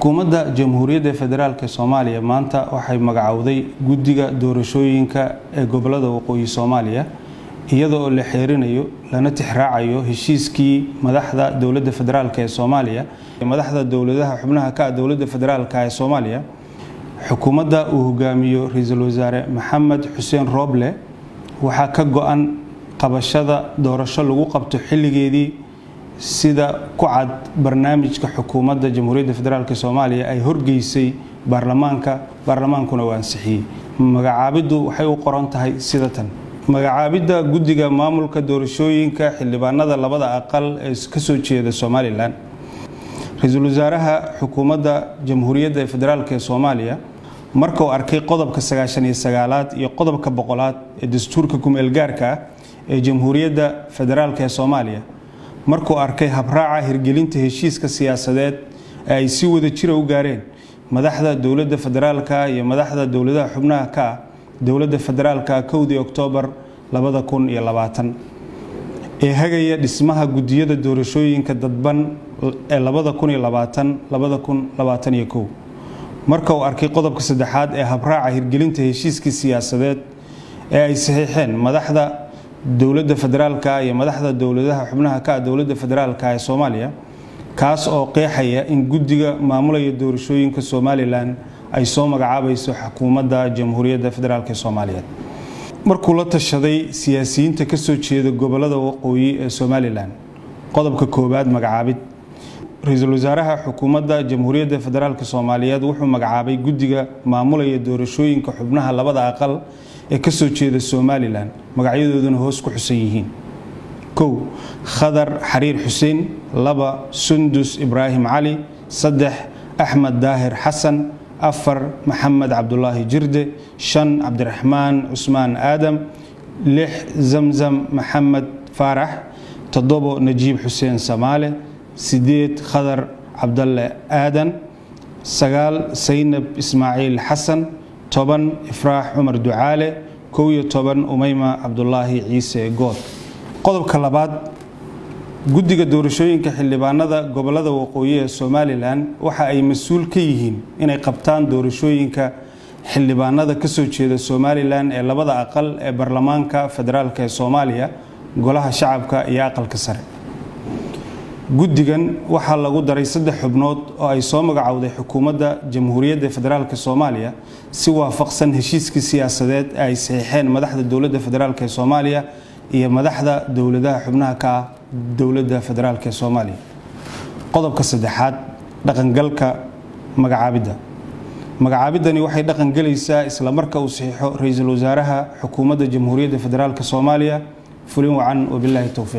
xukuumadda Jamhuuriyadda Federaalka Soomaaliya maanta waxay magacowday guddiga doorashooyinka ee gobolada waqooyi Soomaaliya iyadoo la xeerinayo lana tixraacayo heshiiskii madaxda dawladda federaalka ee Soomaaliya madaxda dawladaha xubnaha ka dawladda federaalka ee Soomaaliya xukuumadda uu hogaamiyo ra'iisul wasaare Maxamed Xuseen Roble waxa ka go'an qabashada doorasho lagu qabto xilligeedii sida ku cad barnaamijka xukuumadda Jamhuuriyadda Federaalka Soomaaliya ay horgeysay baarlamaankuna waa ansixiyay magacaabiddu waxay u qoran tahay sida tan magacaabidda guddiga maamulka doorashooyinka xildhibaanada labada aqal ee ka soo jeeda Soomaaliland ra'iisul wasaaraha xukuumadda Jamhuuriyadda Federaalka Soomaaliya markuu arkay qodobka 99aad iyo qodobka 100aad ee dastuurka kumeel gaarka ah ee Jamhuuriyadda Federaalka Soomaaliya markuu arkay habraaca hirgelinta heshiiska siyaasadeed ay si wada jir u gaareen madaxda dawladda federaalka iyo madaxda dawladaha xubnaha ka dawladda federaalka 1 Oktoobar 2020 ee hagaya dhismaha guddiyada doorashooyinka dadban ee 2020-2021 marka uu arkay qodobka 3aad ee habraaca hirgelinta heshiiska siyaasadeed ee ay saxiixeen madaxda dawladda federaalka iyo madaxda dawladaha xubnaha ka dawladda federaalka ee Soomaaliya kaas oo qeexaya in guddiga maamulaya doorashooyinka Somaliland ay soo magacaabayso xukuumadda Jamhuuriyadda Federaalka Soomaaliya markuu la tashaday siyaasiyiinta ka soo jeeda gobolada waqooyi ee Somaliland qodobka 1aad magacaabid ra'iisul wasaaraha xukuumadda Jamhuuriyadda Federaalka Soomaaliya wuxuu magacaabay guddiga maamulaya doorashooyinka xubnaha labada aqal ee ka soo jeeda Somaliland magacyadooduna hoos ku xusan yihiin 1 Khadar Xariir Xuseen 2 Sundus Ibrahim Ali 3 Ahmed Daahir Xasan 4 Maxamed Cabdullaahi Jirde 5 Cabdiraxmaan Cusmaan Aadam 6 Zamzam Maxamed Faarax 7 Najiib Xuseen Samaale 8 Khadar Cabdalle Aadan 9 Saynab Ismaaciil Xasan 10 Ifraax Umar Ducaale 11 Umayma Cabdullaahi Ciise Good qodobka 2aad guddiga doorashooyinka xildhibaanada gobolada waqooyi ee Somaliland waxa ay mas'uul ka yihiin inay qabtaan doorashooyinka xildhibaanada ka soo jeeda Somaliland ee labada aqal ee baarlamaanka federaalka ee Soomaaliya golaha shacabka iyo aqalka sare guddigan waxa lagu daray 3 xubnood oo ay soo magacowday xukuumadda Jamhuuriyadda Federaalka Soomaaliya si waafaqsan heshiiskii siyaasadeed ay saxiixeen madaxda dawladda federaalka Soomaaliya iyo madaxda dawladaha xubnaha ka dawladda federaalka Soomaaliya qodobka 3aad dhaqangalka magacaabidani waxay dhaqan galaysaa isla marka uu saxiixo ra'iisul wasaaraha xukuumadda Jamhuuriyadda Federaalka Soomaaliya fulin wacan wabillahi tawfiiq